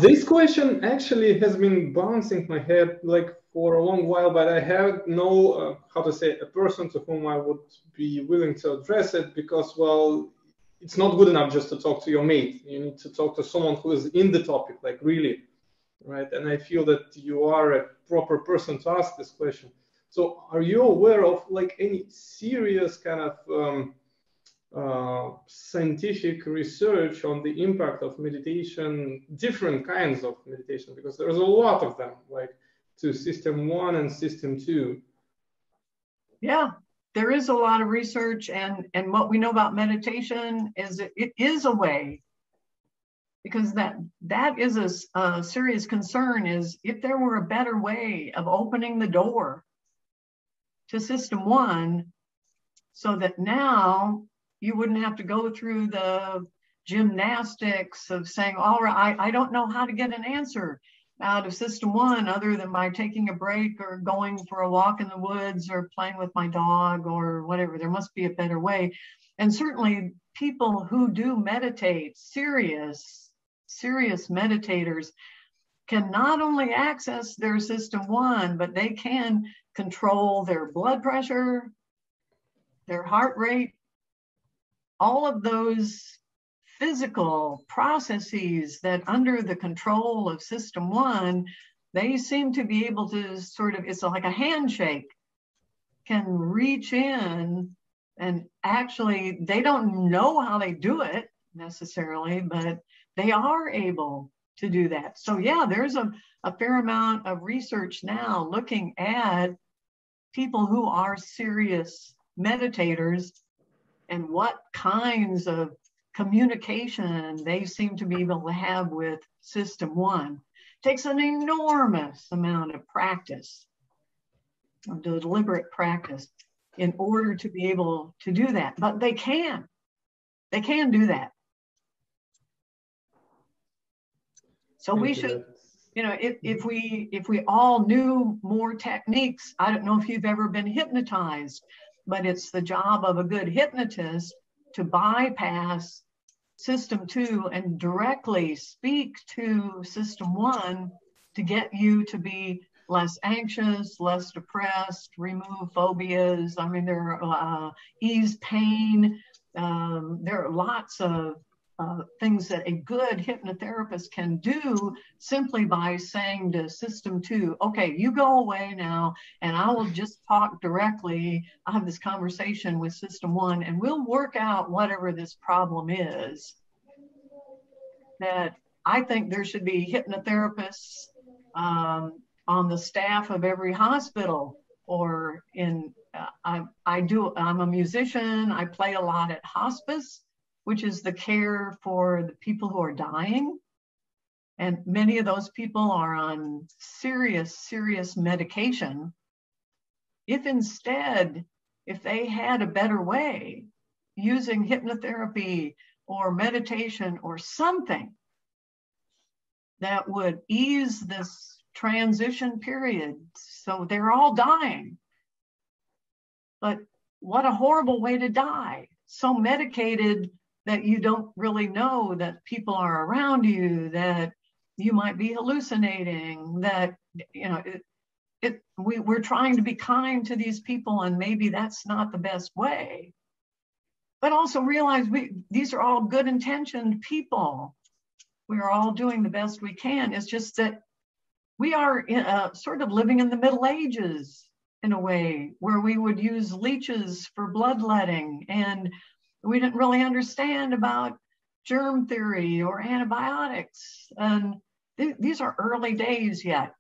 This question actually has been bouncing my head like for a long while, but I have no, how to say, a person to whom I would be willing to address it, because, well, it's not good enough just to talk to your mate. You need to talk to someone who is in the topic, like really, right? And I feel that you are a proper person to ask this question. So are you aware of like any serious kind of scientific research on the impact of meditation, different kinds of meditation, because there's a lot of them, like to system 1 and system 2. Yeah, there is a lot of research, and what we know about meditation is it is a way, because that is a serious concern, is if there were a better way of opening the door to system 1, so that now you wouldn't have to go through the gymnastics of saying, all right, I don't know how to get an answer out of system 1 other than by taking a break or going for a walk in the woods or playing with my dog or whatever. There must be a better way. And certainly people who do meditate, serious meditators, can not only access their system 1, but they can control their blood pressure, their heart rate, all of those physical processes that under the control of system 1, they seem to be able to sort of, it's like a handshake, can reach in, and actually they don't know how they do it necessarily, but they are able to do that. So yeah, there's a fair amount of research now looking at people who are serious meditators and what kinds of communication they seem to be able to have with system 1. It takes an enormous amount of practice, of deliberate practice, in order to be able to do that. But they can do that. So we should, you know, if we all knew more techniques, I don't know if you've ever been hypnotized, but it's the job of a good hypnotist to bypass system 2 and directly speak to system 1 to get you to be less anxious, less depressed, remove phobias. I mean, there are ease pain. There are lots of things that a good hypnotherapist can do simply by saying to system 2, okay, you go away now, and I will just talk directly. I'll have this conversation with system 1, and we'll work out whatever this problem is. That I think there should be hypnotherapists on the staff of every hospital, or in, I'm a musician, I play a lot at hospice, which is the care for the people who are dying. And many of those people are on serious medication. If instead, if they had a better way, using hypnotherapy or meditation or something that would ease this transition period. So they're all dying. But what a horrible way to die. So medicated that you don't really know that people are around you, that you might be hallucinating, that, you know, we're trying to be kind to these people, and maybe that's not the best way. But also realize these are all good intentioned people. We are all doing the best we can. It's just that we are sort of living in the Middle Ages in a way, where we would use leeches for bloodletting, and we didn't really understand about germ theory or antibiotics. And these are early days yet.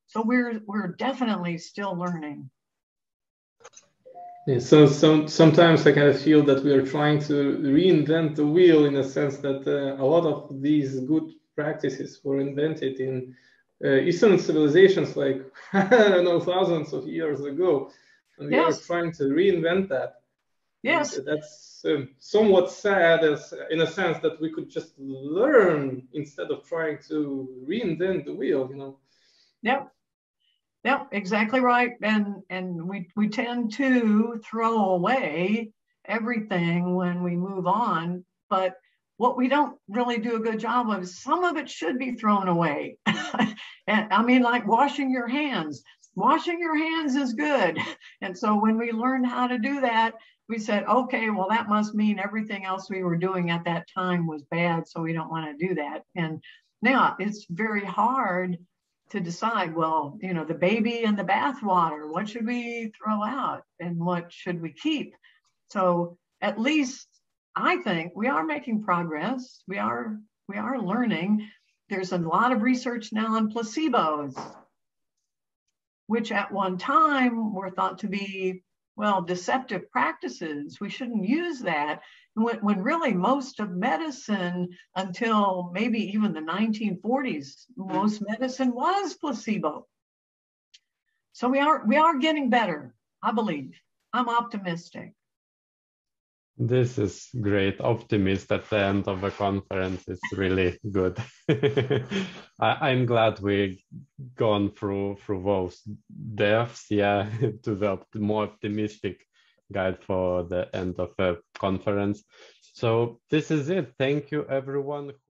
So we're definitely still learning. Yeah, so sometimes I kind of feel that we are trying to reinvent the wheel, in a sense that a lot of these good practices were invented in Eastern civilizations, like, I don't know, thousands of years ago. And we are trying to reinvent that. Yes. And that's somewhat sad, as in a sense that we could just learn instead of trying to reinvent the wheel, you know. Yep. Yep, exactly right. And we tend to throw away everything when we move on. But what we don't really do a good job of is some of it should be thrown away. And I mean, like washing your hands. Washing your hands is good. And so when we learned how to do that, we said, okay, well, that must mean everything else we were doing at that time was bad, so we don't want to do that. And now it's very hard to decide, well, you know, the baby and the bathwater, what should we throw out and what should we keep? So at least I think we are making progress. We are learning. There's a lot of research now on placebos, which at one time were thought to be, well, deceptive practices. We shouldn't use that. When really most of medicine, until maybe even the 1940s, most medicine was placebo. So we are getting better, I believe. I'm optimistic. This is great. Optimist at the end of a conference is really good. I'm glad we've gone through those depths, yeah, to the more optimistic guide for the end of a conference. So this is it. Thank you, everyone.